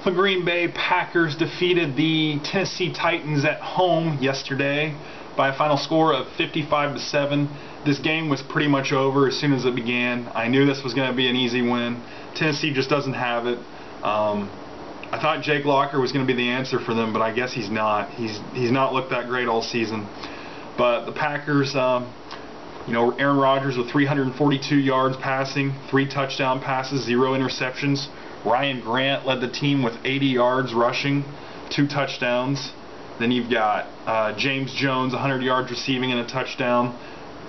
The Green Bay Packers defeated the Tennessee Titans at home yesterday by a final score of 55-7. This game was pretty much over as soon as it began. I knew this was going to be an easy win. Tennessee just doesn't have it. I thought Jake Locker was going to be the answer for them, but I guess he's not. He's not looked that great all season. But the Packers, Aaron Rodgers with 342 yards passing, 3 touchdown passes, 0 interceptions. Ryan Grant led the team with 80 yards rushing, 2 touchdowns. Then you've got James Jones, 100 yards receiving and a touchdown.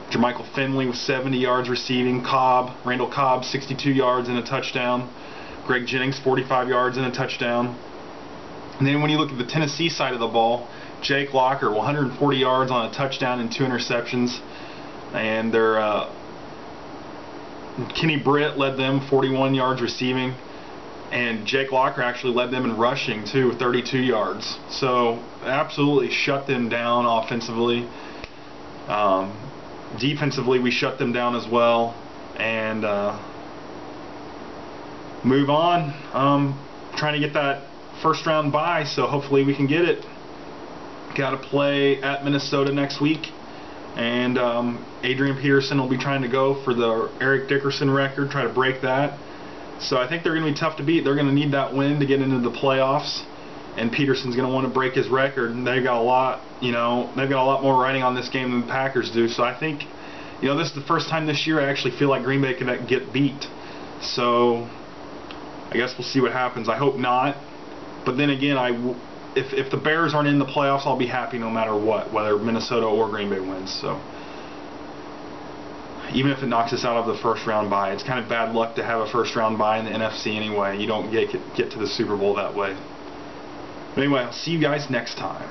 Jermichael Finley with 70 yards receiving. Randall Cobb, 62 yards and a touchdown. Greg Jennings, 45 yards and a touchdown. And then when you look at the Tennessee side of the ball, Jake Locker, 140 yards on a touchdown and 2 interceptions. And their Kenny Britt led them, 41 yards receiving. And Jake Locker actually led them in rushing too, 32 yards. So absolutely shut them down offensively. Defensively, we shut them down as well. And move on. Trying to get that first round bye, so hopefully we can get it. Got to play at Minnesota next week. And Adrian Peterson will be trying to go for the Eric Dickerson record, try to break that. So I think they're going to be tough to beat. They're going to need that win to get into the playoffs, and Peterson's going to want to break his record. And they've got a lot, they've got a lot more riding on this game than the Packers do. So I think, this is the first time this year I actually feel like Green Bay can get beat. So I guess we'll see what happens. I hope not. But then again, if the Bears aren't in the playoffs, I'll be happy no matter what, whether Minnesota or Green Bay wins. So even if it knocks us out of the first round bye, it's kind of bad luck to have a first round bye in the NFC anyway. You don't get to the Super Bowl that way. But anyway, I'll see you guys next time.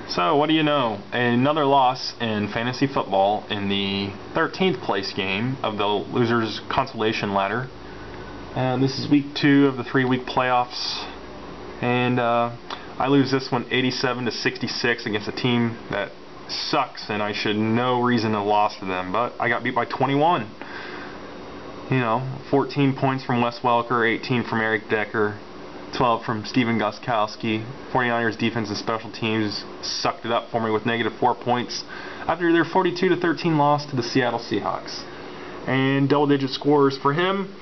So what do you know? Another loss in fantasy football in the 13th place game of the losers consolation ladder. And this is week 2 of the 3-week playoffs. And I lose this one 87-66 against a team that sucks, and I should no reason to have lost to them. But I got beat by 21. 14 points from Wes Welker, 18 from Eric Decker, 12 from Steven Gostkowski. 49ers defense and special teams sucked it up for me with -4 points after their 42-13 loss to the Seattle Seahawks. And double-digit scores for him: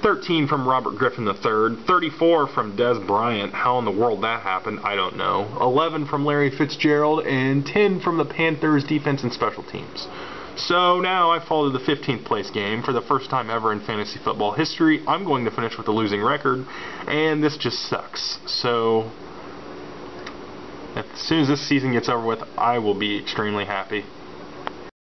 13 from Robert Griffin III, 34 from Dez Bryant. How in the world that happened, I don't know. 11 from Larry Fitzgerald, and 10 from the Panthers defense and special teams. So now I fall to the 15th place game. For the first time ever in fantasy football history, I'm going to finish with a losing record, and this just sucks. So as soon as this season gets over with, I will be extremely happy.